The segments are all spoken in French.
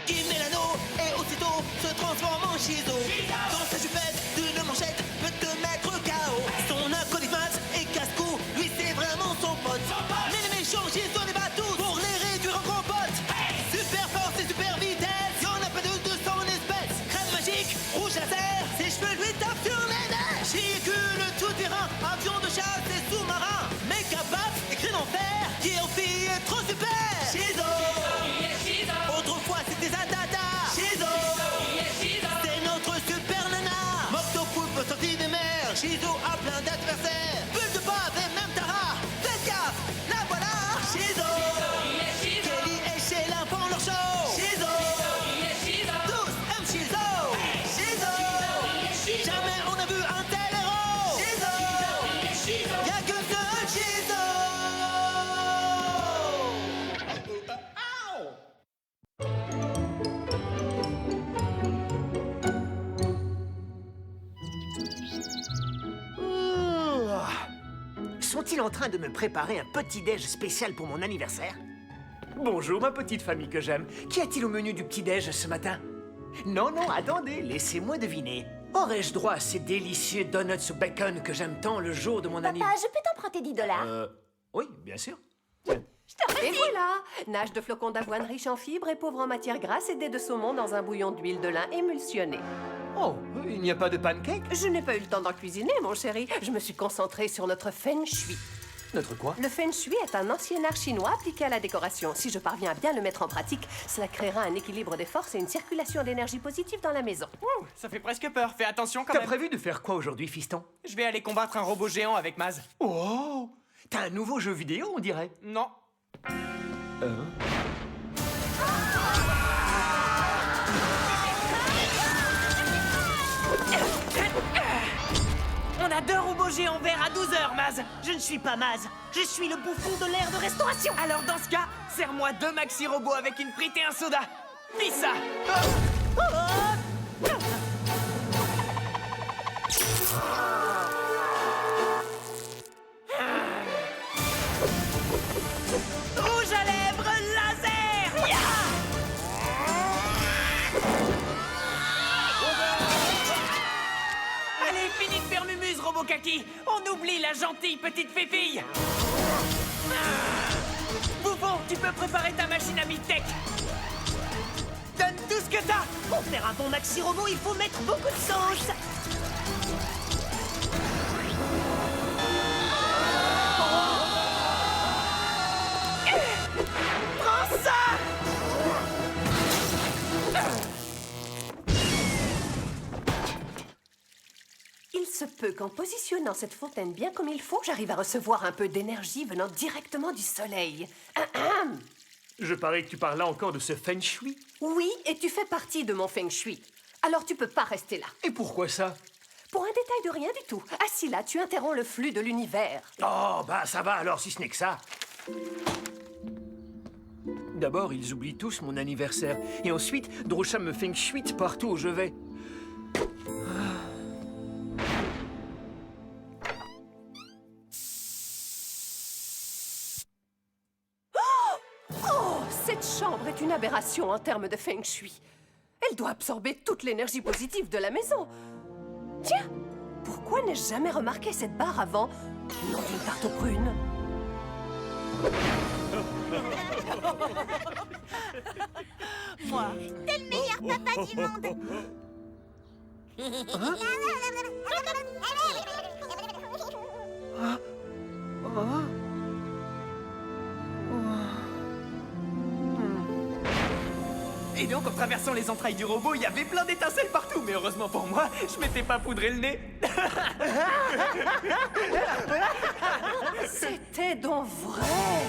Il met l'anneau et aussitôt se transforme en Shizo. Dans sa jupette d'une manchette peut te mettre KO. Son acolyte et casse-cou, lui c'est vraiment son pote. Mais les méchants Shizo les bat tous pour les réduire en compote. Super force et super vitesse, y'en a pas de son espèce. Crème magique, rouge laser, ses cheveux lui tapent sur les nerfs. Véhicule tout terrain, avion de chasse et sous-marin. Méga baff, écrit en fer, qui en fille est trop super. Shizo. Autrefois c'était Zadada. Shizo. C'est notre super nana. Moctopoupe sorti des mers. Shizo a plein d'adversaires. Bulle de bave et même Tara. Faites gaffe, la voilà. Shizo. Kelly et Sheila font leur show. Shizo. Tous aiment Shizo. Shizo. Jamais on a vu un tel héros. Shizo. Y'a que seul Shizo. Sont-ils en train de me préparer un petit-déj spécial pour mon anniversaire? Bonjour, ma petite famille que j'aime. Qu'y a-t-il au menu du petit-déj ce matin? Non, non, attendez, laissez-moi deviner. Aurais-je droit à ces délicieux donuts au bacon que j'aime tant le jour de mon Papa, anniversaire? je peux t'emprunter 10 $? Oui, bien sûr. Et voilà, nage de flocons d'avoine riche en fibres et pauvre en matière grasse et dés de saumon dans un bouillon d'huile de lin émulsionné. Oh, il n'y a pas de pancake? Je n'ai pas eu le temps d'en cuisiner, mon chéri. Je me suis concentrée sur notre feng shui. Notre quoi? Le feng shui est un ancien art chinois appliqué à la décoration. Si je parviens à bien le mettre en pratique, cela créera un équilibre des forces et une circulation d'énergie positive dans la maison. Ouh, ça fait presque peur. Fais attention quand T'as même. prévu de faire quoi aujourd'hui, fiston? Je vais aller combattre un robot géant avec Maz. Oh! T'as un nouveau jeu vidéo, on dirait. Non. On a 2 robots géants verts à 12 heures, Maz. Je ne suis pas Maz, je suis le bouffon de l'air de restauration. Alors dans ce cas, serre-moi 2 maxi robots avec une frite et un soda. Vis ça. Rouge à lèvres laser. Allez, finis de faire mumuse, robot kaki. On oublie la gentille petite fifille. Bouffon, tu peux préparer ta machine à mi-tech. Donne tout ce que t'as. Pour faire un bon maxi robot, il faut mettre beaucoup de sauce. Prends ça. Il se peut qu'en positionnant cette fontaine bien comme il faut, j'arrive à recevoir un peu d'énergie venant directement du soleil. Je parie que tu parles là encore de ce feng shui. Oui, et tu fais partie de mon feng shui. Alors tu peux pas rester là. Et pourquoi ça? Pour un détail de rien du tout. Assis là, tu interromps le flux de l'univers. Oh, bah ça va alors si ce n'est que ça. D'abord, ils oublient tous mon anniversaire. Et ensuite, Drosha me feng shui partout où je vais. Oh, cette chambre est une aberration en termes de feng shui. Elle doit absorber toute l'énergie positive de la maison. Tiens, pourquoi n'ai-je jamais remarqué cette barre avant? Nom d'une tarte aux prunes. T'es le meilleur papa du monde. Et donc, en traversant les entrailles du robot, il y avait plein d'étincelles partout. Mais heureusement pour moi, je m'étais pas poudré le nez. C'était donc vrai.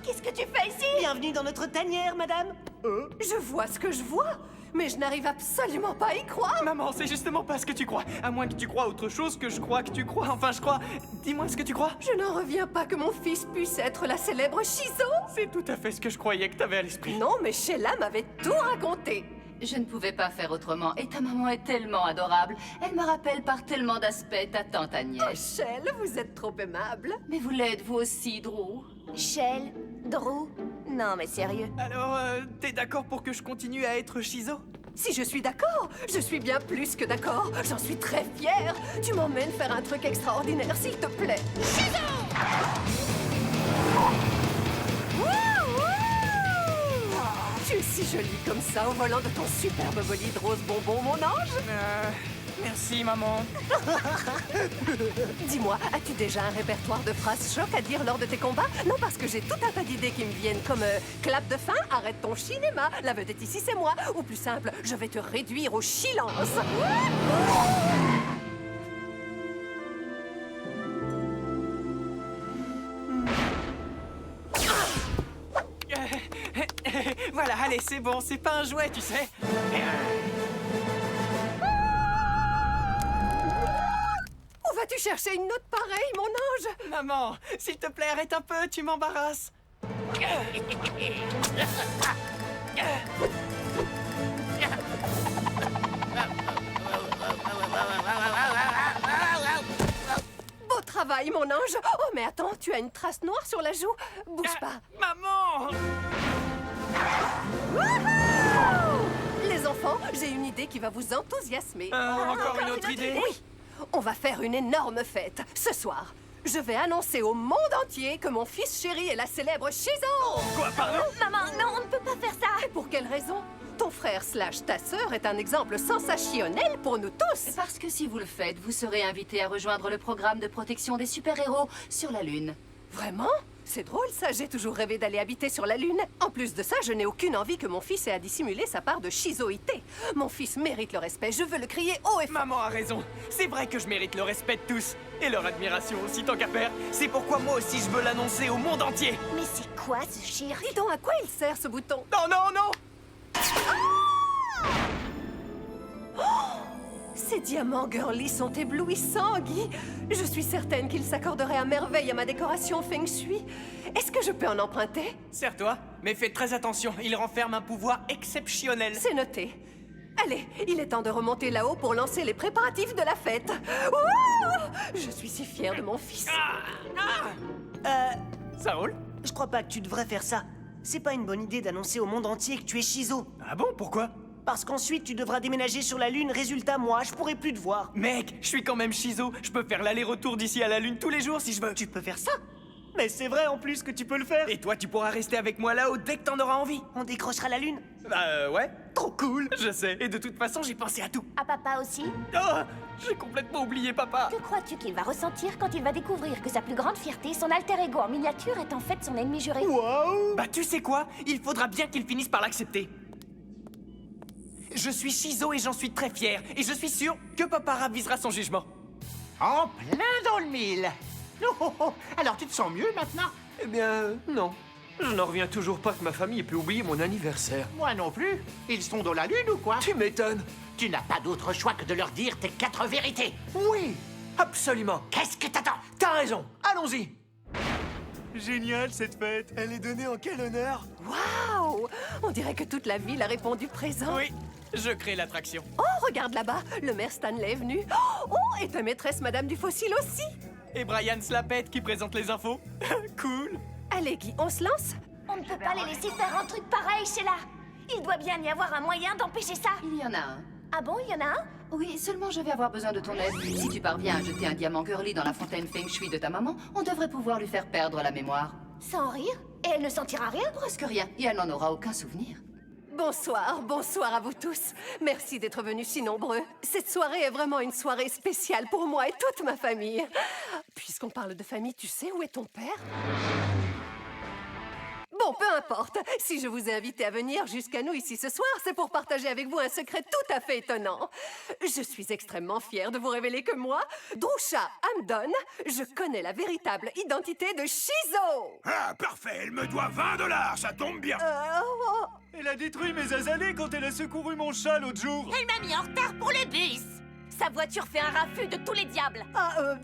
Qu'est-ce que tu fais ici? Bienvenue dans notre tanière, madame. Je vois ce que je vois, mais je n'arrive absolument pas à y croire. Maman, c'est justement pas ce que tu crois. À moins que tu crois autre chose que je crois que tu crois. Enfin, je crois. Dis-moi ce que tu crois. Je n'en reviens pas que mon fils puisse être la célèbre Shizo. C'est tout à fait ce que je croyais que t'avais à l'esprit. Non, mais Sheila m'avait tout raconté. Je ne pouvais pas faire autrement. Et ta maman est tellement adorable. Elle me rappelle par tellement d'aspects ta tante Oh, Agnès. Shell, vous êtes trop aimable. Mais vous l'êtes, vous aussi, Drew. Shell, Drew, Non, mais sérieux. Alors, t'es d'accord pour que je continue à être Shizo? Si je suis d'accord, je suis bien plus que d'accord. J'en suis très fière. Tu m'emmènes faire un truc extraordinaire, s'il te plaît. Tu es si jolie comme ça au volant de ton superbe bolide rose bonbon, mon ange. Merci, maman. Dis-moi, as-tu déjà un répertoire de phrases choc à dire lors de tes combats? Non, parce que j'ai tout un tas d'idées qui me viennent, comme clap de fin, arrête ton cinéma, la vedette ici c'est moi. Ou plus simple, je vais te réduire au silence. Voilà, allez, c'est bon, c'est pas un jouet, tu sais. Où vas-tu chercher une note pareille, mon ange? Maman, s'il te plaît, arrête un peu, tu m'embarrasses. Beau travail, mon ange. Oh, mais attends, tu as une trace noire sur la joue. Bouge pas. Maman! Les enfants, j'ai une idée qui va vous enthousiasmer. Encore une autre idée? Oui, on va faire une énorme fête ce soir. Je vais annoncer au monde entier que mon fils chéri est la célèbre Shizo. Quoi, pardon? Maman, non, on ne peut pas faire ça. Et pour quelle raison? Ton frère / ta sœur est un exemple sensationnel pour nous tous. Parce que si vous le faites, vous serez invité à rejoindre le programme de protection des super-héros sur la Lune. Vraiment? C'est drôle ça, j'ai toujours rêvé d'aller habiter sur la Lune. En plus de ça, je n'ai aucune envie que mon fils ait à dissimuler sa part de shizoïté. Mon fils mérite le respect, je veux le crier haut et fort. Maman a raison. C'est vrai que je mérite le respect de tous. Et leur admiration aussi, tant qu'à faire. C'est pourquoi moi aussi je veux l'annoncer au monde entier. Mais c'est quoi ce cirque? Dis donc, à quoi il sert ce bouton? Non, non, non! Ces diamants girly sont éblouissants, Guy. Je suis certaine qu'ils s'accorderaient à merveille à ma décoration Feng Shui. Est-ce que je peux en emprunter? Serre-toi, mais fais très attention, il renferme un pouvoir exceptionnel. C'est noté. Allez, il est temps de remonter là-haut pour lancer les préparatifs de la fête. Ouh! Je suis si fière de mon fils. Ça roule? Je crois pas que tu devrais faire ça. C'est pas une bonne idée d'annoncer au monde entier que tu es Shizo. Ah bon, pourquoi? Parce qu'ensuite tu devras déménager sur la Lune, résultat moi, je pourrai plus te voir. Mec, je suis quand même Shizo. Je peux faire l'aller-retour d'ici à la Lune tous les jours si je veux. Tu peux faire ça? Mais c'est vrai en plus que tu peux le faire. Et toi, tu pourras rester avec moi là-haut dès que t'en auras envie. On décrochera la Lune. Ouais. Trop cool. Je sais. Et de toute façon, j'ai pensé à tout. À papa aussi? Oh, j'ai complètement oublié papa. Que crois-tu qu'il va ressentir quand il va découvrir que sa plus grande fierté, son alter ego en miniature, est en fait son ennemi juré? Bah tu sais quoi? Il faudra bien qu'il finisse par l'accepter. Je suis Shizo et j'en suis très fier. Et je suis sûr que papa ravisera son jugement. En plein dans le mille. Oh, oh. Alors tu te sens mieux maintenant? Eh bien, non. Je n'en reviens toujours pas que ma famille ait pu oublier mon anniversaire. Moi non plus. Ils sont dans la Lune ou quoi? Tu m'étonnes. Tu n'as pas d'autre choix que de leur dire tes 4 vérités. Oui, absolument. Qu'est-ce que t'attends? T'as raison. Allons-y. Génial cette fête. Elle est donnée en quel honneur? Waouh! On dirait que toute la ville a répondu présent. Oui, je crée l'attraction. Oh, regarde là-bas, le maire Stanley est venu. Oh, et ta maîtresse Madame du Fossile aussi. Et Brian Slapette qui présente les infos. Cool. Allez, Guy, on se lance? On ne peut pas les laisser faire un truc pareil, Sheila. Il doit bien y avoir un moyen d'empêcher ça. Il y en a un. Ah bon, il y en a un? Oui, seulement je vais avoir besoin de ton aide. Si tu parviens à jeter un diamant girly dans la fontaine Feng Shui de ta maman, on devrait pouvoir lui faire perdre la mémoire. Sans rire? Et elle ne sentira rien? Presque rien, et elle n'en aura aucun souvenir. Bonsoir, bonsoir à vous tous. Merci d'être venus si nombreux. Cette soirée est vraiment une soirée spéciale pour moi et toute ma famille. Puisqu'on parle de famille, tu sais où est ton père? Bon, peu importe. Si je vous ai invité à venir jusqu'à nous ici ce soir, c'est pour partager avec vous un secret tout à fait étonnant. Je suis extrêmement fière de vous révéler que moi, Drusha Hamdon, je connais la véritable identité de Shizo. Ah, parfait. Elle me doit $20. Ça tombe bien. Elle a détruit mes azalées quand elle a secouru mon chat l'autre jour. Elle m'a mis en retard pour le bus. Sa voiture fait un raffut de tous les diables.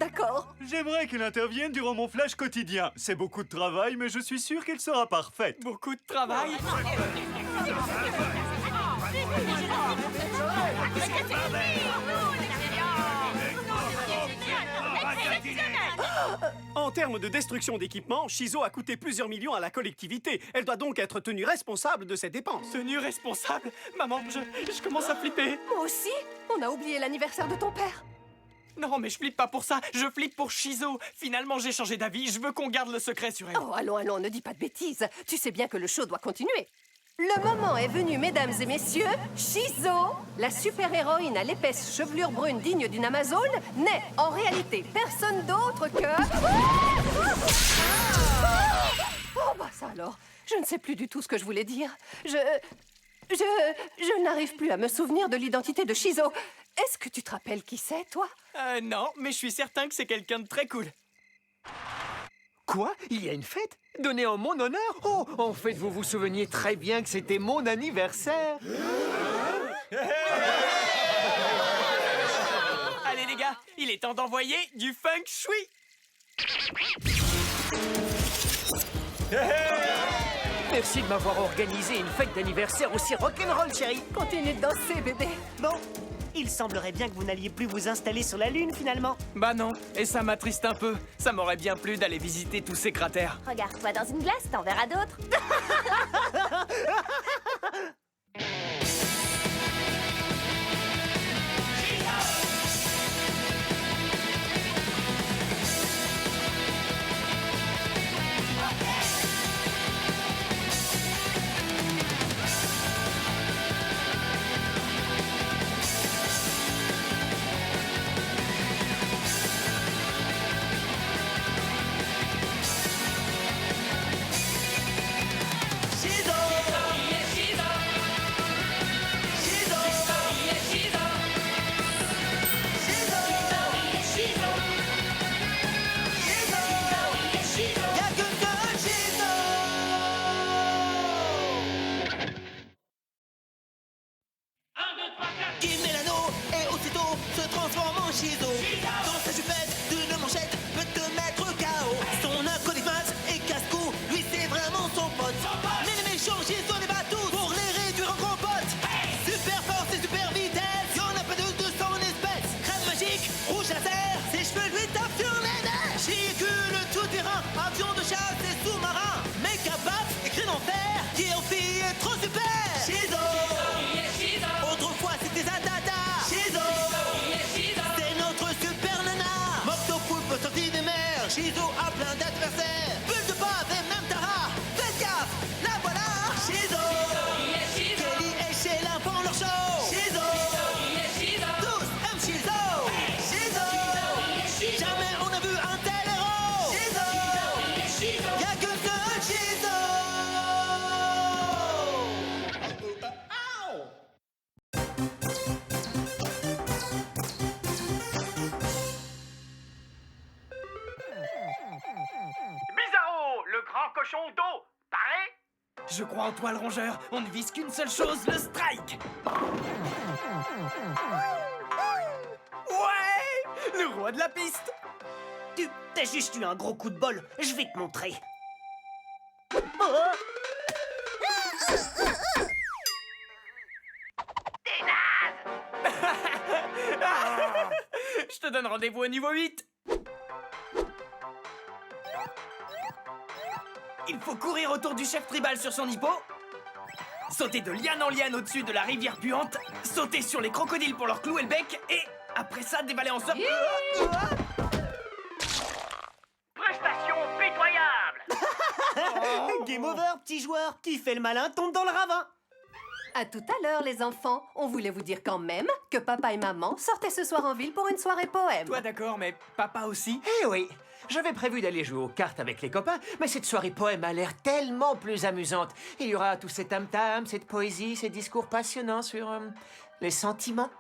D'accord. J'aimerais qu'elle intervienne durant mon flash quotidien. C'est beaucoup de travail, mais je suis sûr qu'elle sera parfaite. Beaucoup de travail. En termes de destruction d'équipement, Shizo a coûté plusieurs millions à la collectivité. Elle doit donc être tenue responsable de ces dépenses. Tenue responsable? Maman, je commence à flipper. Moi aussi. On a oublié l'anniversaire de ton père. Non, mais je flippe pas pour ça, je flippe pour Shizo. Finalement, j'ai changé d'avis, je veux qu'on garde le secret sur elle. Oh, allons, ne dis pas de bêtises. Tu sais bien que le show doit continuer. Le moment est venu, mesdames et messieurs. Shizo, la super-héroïne à l'épaisse chevelure brune digne d'une Amazone, n'est en réalité personne d'autre que... Oh, bah ça alors. Je ne sais plus du tout ce que je voulais dire. Je n'arrive plus à me souvenir de l'identité de Shizo. Est-ce que tu te rappelles qui c'est, toi? Non, mais je suis certain que c'est quelqu'un de très cool. Quoi? Il y a une fête? Donnée en mon honneur? Oh, en fait, vous vous souveniez très bien que c'était mon anniversaire. Allez les gars, il est temps d'envoyer du feng shui. Merci de m'avoir organisé une fête d'anniversaire aussi rock'n'roll, chérie. Continue de danser, bébé. Bon, il semblerait bien que vous n'alliez plus vous installer sur la Lune, finalement. Bah non, et ça m'attriste un peu. Ça m'aurait bien plu d'aller visiter tous ces cratères. Regarde-toi dans une glace, t'en verras d'autres. Il met l'anneau et aussitôt se transforme en Shizo. Dans sa jupette d'une manchette peut te mettre KO. Son acolyte et casse-cou, lui c'est vraiment son pote. Mais les méchants Shizo les bat tous pour les réduire en compote. Super force et super vitesse, y'en a pas deux de son espèce. Crème magique, rouge laser, ses cheveux lui tapent sur les nerfs. Véhicule tout terrain, avion de chasse et sous-marin. Méca bat, écrit en fer, qui en fille est trop super. Shizo. Autrefois c'était Zadada. Shizo. C'est notre super nana. Mocto Poulpe sorti des mers. Shizo a plein d'adversaires. Bulle de base et même Tara. Faites gaffe, la voilà. Shizo. Kelly et Sheila font leur show. Shizo. Tous aiment Shizo. Shizo. Jamais on a vu un tel héros. Shizo. Y'a que seul Shizo. Bizarro, le grand cochon d'eau. Pareil? Je crois en toi, le rongeur. On ne vise qu'une seule chose, le strike. Ouais, le roi de la piste. T'as juste eu un gros coup de bol. Je vais te montrer. Je te donne rendez-vous au niveau 8. Il faut courir autour du chef tribal sur son hippo, sauter de liane en liane au-dessus de la rivière puante, sauter sur les crocodiles pour leur clouer le bec, et après ça, dévaler en surf. Prestation pitoyable. Game over, petit joueur. Qui fait le malin tombe dans le ravin. À tout à l'heure, les enfants. On voulait vous dire quand même que papa et maman sortaient ce soir en ville pour une soirée poème. Toi d'accord, mais papa aussi? Eh oui, j'avais prévu d'aller jouer aux cartes avec les copains, mais cette soirée poème a l'air tellement plus amusante. Il y aura tous ces tam-tams, cette poésie, ces discours passionnants sur les sentiments.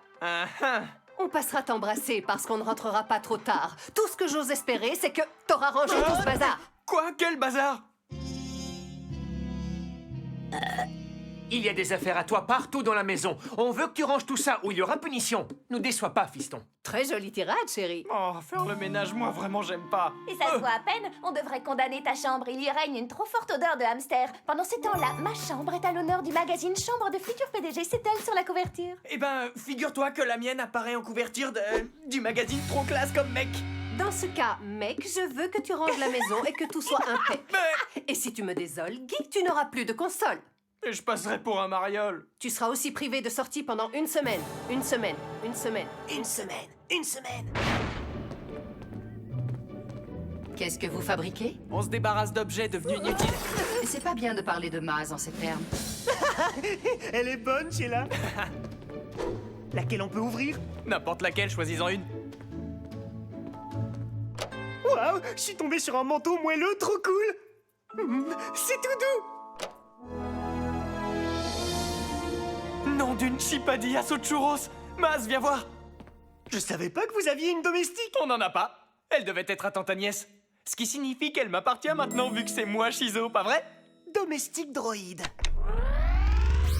On passera t'embrasser parce qu'on ne rentrera pas trop tard. Tout ce que j'ose espérer, c'est que t'auras rangé tout ce bazar. Quoi? Quel bazar? Il y a des affaires à toi partout dans la maison. On veut que tu ranges tout ça ou il y aura punition. Nous déçois pas, fiston. Très jolie tirade, chérie. Oh, faire le ménage, moi, vraiment, j'aime pas. Et ça se voit à peine, on devrait condamner ta chambre. Il y règne une trop forte odeur de hamster. Pendant ce temps-là, ma chambre est à l'honneur du magazine Chambre de futurs PDG. C'est elle sur la couverture. Eh ben, figure-toi que la mienne apparaît en couverture du magazine Trop Classe comme mec. Dans ce cas, mec, je veux que tu ranges la maison et que tout soit impec. Et si tu me désoles, Guy, tu n'auras plus de console. Et je passerai pour un mariole. Tu seras aussi privé de sortie pendant une semaine. Une semaine. Une semaine. Une semaine. Une semaine. Qu'est-ce que vous fabriquez? On se débarrasse d'objets devenus inutiles. C'est pas bien de parler de Maz en ces termes. Elle est bonne, Sheila. Laquelle on peut ouvrir? N'importe laquelle, choisis-en une. Waouh, je suis tombé sur un manteau moelleux, trop cool. C'est tout doux. Nom d'une chipadillas aux churros. Maz, viens voir. Je savais pas que vous aviez une domestique. On n'en a pas. Elle devait être à tante Agnès. Ce qui signifie qu'elle m'appartient maintenant vu que c'est moi, Shizo, pas vrai? Domestique droïde.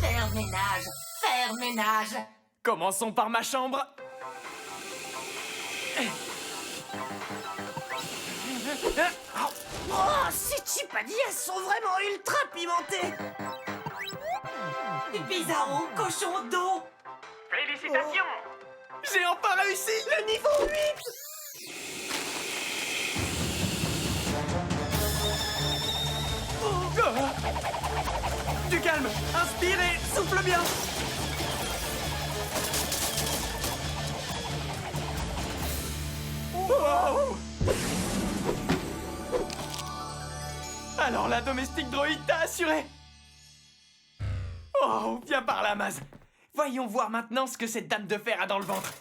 Faire ménage. Faire ménage. Commençons par ma chambre. Oh, ces chipadillas sont vraiment ultra pimentées. Bizarro, cochon d'eau. Félicitations! J'ai enfin réussi Le niveau 8. Du calme, inspire et souffle bien. Wow. Alors la domestique droïde t'a assuré. Oh, viens par là, Maz. Voyons voir maintenant ce que cette dame de fer a dans le ventre.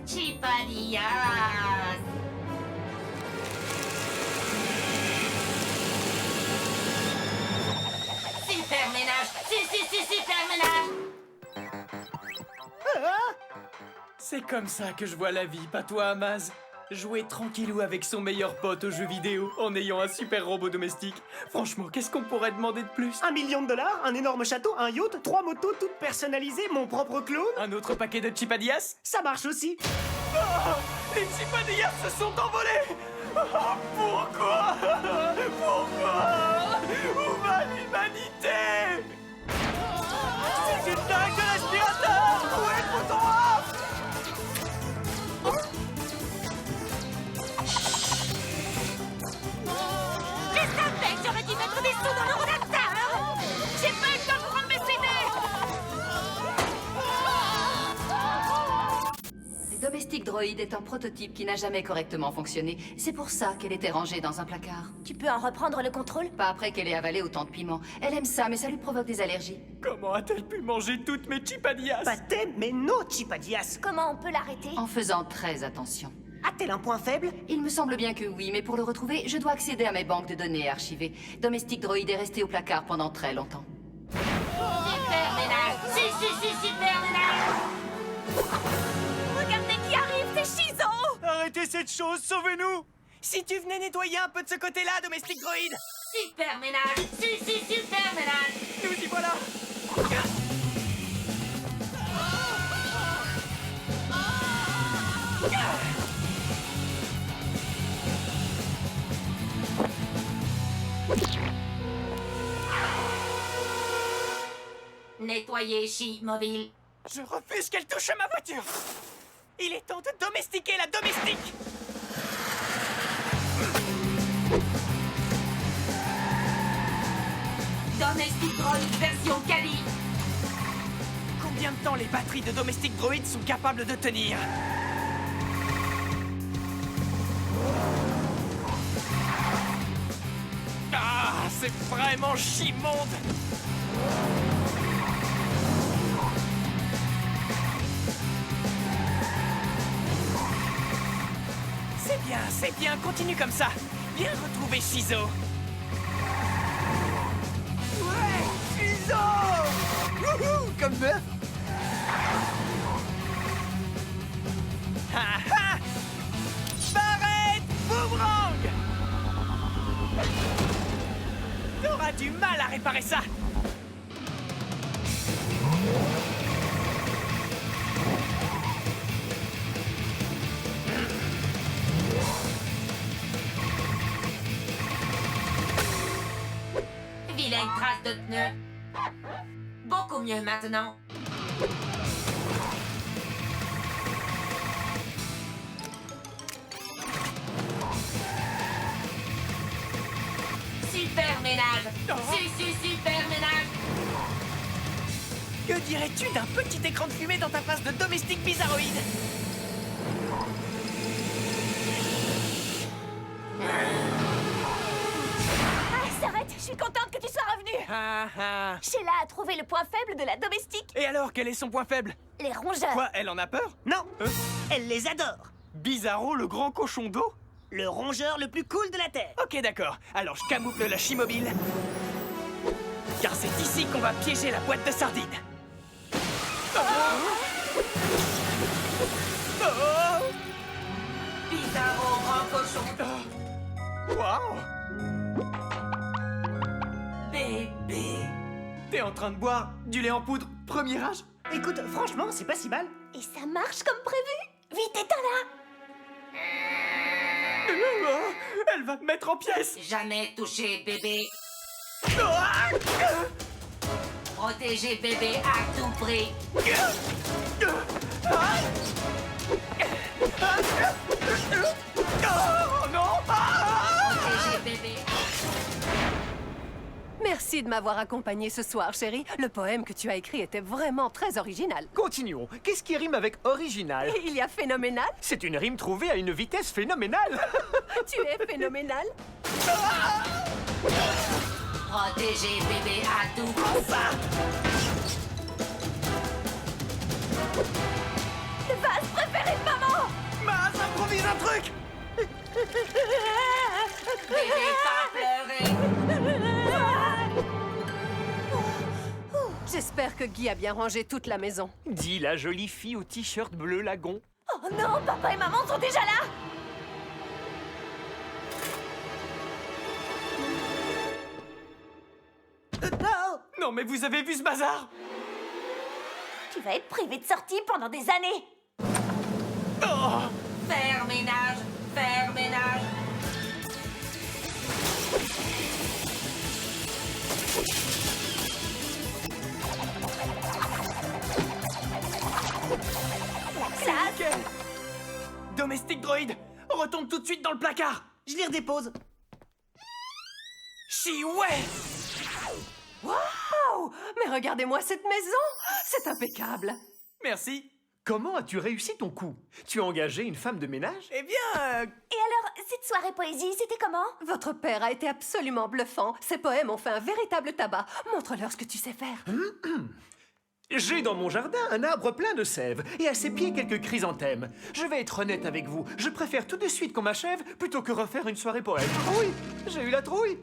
Chipadillas. Super ménage. Si, super ménage. C'est comme ça que je vois la vie, pas toi, Maz. Jouer tranquillou avec son meilleur pote aux jeux vidéo en ayant un super robot domestique. Franchement, qu'est-ce qu'on pourrait demander de plus? $1 million, un énorme château, un yacht, 3 motos toutes personnalisées, mon propre clone. Un autre paquet de chipadillas? Ça marche aussi. Oh, les chipadillas se sont envolés! Oh, pourquoi? Pourquoi? Où va l'humanité? C'est une dingue de l'aspirateur! Où est le bouton off? Je savais que j'aurais dû mettre des sous dans le rotateur. J'ai pas eu le temps de prendre mes CD. Le domestique droïde est un prototype qui n'a jamais correctement fonctionné. C'est pour ça qu'elle était rangée dans un placard. Tu peux en reprendre le contrôle? Pas après qu'elle ait avalé autant de piment. Elle aime ça, mais ça lui provoque des allergies. Comment a-t-elle pu manger toutes mes chipadillas? Pas thème, mais no chipadillas. Comment on peut l'arrêter? En faisant très attention. A-t-elle un point faible? Il me semble bien que oui, mais pour le retrouver, je dois accéder à mes banques de données archivées. Domestique droïde est resté au placard pendant très longtemps. Super ménage. Si, super ménage. Regardez qui arrive, c'est Shizo. Arrêtez cette chose, sauvez-nous! Si tu venais nettoyer un peu de ce côté-là, domestique droïde! Super ménage. Si, super ménage. Nous y voilà! Nettoyer Chi mobile. Je refuse qu'elle touche à ma voiture! Il est temps de domestiquer la domestique! Domestic Droid version Kali. Combien de temps les batteries de domestique droïde sont capables de tenir? Ah, c'est vraiment chimonde! C'est bien, continue comme ça. Viens retrouver Shizo. Ouais, Shizo! Wouhou, comme bœuf. Ha ha! Barrette boomerang! T'auras du mal à réparer ça. a une trace de pneu. Beaucoup mieux maintenant. Super ménage. Super ménage. Que dirais-tu d'un petit écran de fumée dans ta face de domestique bizarroïde? Ah, s'arrête, je suis contente que tu sois revenu. Sheila a trouvé le point faible de la domestique. Et alors, quel est son point faible? Les rongeurs. Quoi, elle en a peur? Non, elle les adore. Bizarro, le grand cochon d'eau? Le rongeur le plus cool de la Terre. Ok, d'accord. Alors je camoufle la chimobile. Car c'est ici qu'on va piéger la boîte de sardines. Bizarro, grand cochon. Waouh! Bébé. T'es en train de boire du lait en poudre premier âge? Écoute, franchement, c'est pas si mal. Et ça marche comme prévu. Vite, éteins-la. Elle va me mettre en pièces. Jamais toucher bébé. Protéger bébé à tout prix. Oh non! Protéger bébé. Merci de m'avoir accompagné ce soir, chérie. Le poème que tu as écrit était vraiment très original. Continuons. Qu'est-ce qui rime avec original? Il y a phénoménal. C'est une rime trouvée à une vitesse phénoménale. Tu es phénoménal. Protéger bébé à tout prix. Le vase préféré de maman. Maz, improvise un truc! Bébé, pas pleurer. J'espère que Guy a bien rangé toute la maison. Dit la jolie fille au t-shirt bleu lagon. Oh non, papa et maman sont déjà là. Non mais vous avez vu ce bazar? Tu vas être privé de sortie pendant des années. Faire ménage. Faire ménage. Nickel. Domestique droïde, retourne tout de suite dans le placard. Je les redépose. Chiouais! Waouh! Mais regardez-moi cette maison! C'est impeccable. Merci. Comment as-tu réussi ton coup? Tu as engagé une femme de ménage? Eh bien, Et alors, cette soirée poésie, c'était comment? Votre père a été absolument bluffant. Ces poèmes ont fait un véritable tabac. Montre-leur ce que tu sais faire. J'ai dans mon jardin un arbre plein de sève et à ses pieds quelques chrysanthèmes. Je vais être honnête avec vous, je préfère tout de suite qu'on m'achève plutôt que refaire une soirée poète. Oui, j'ai eu la trouille.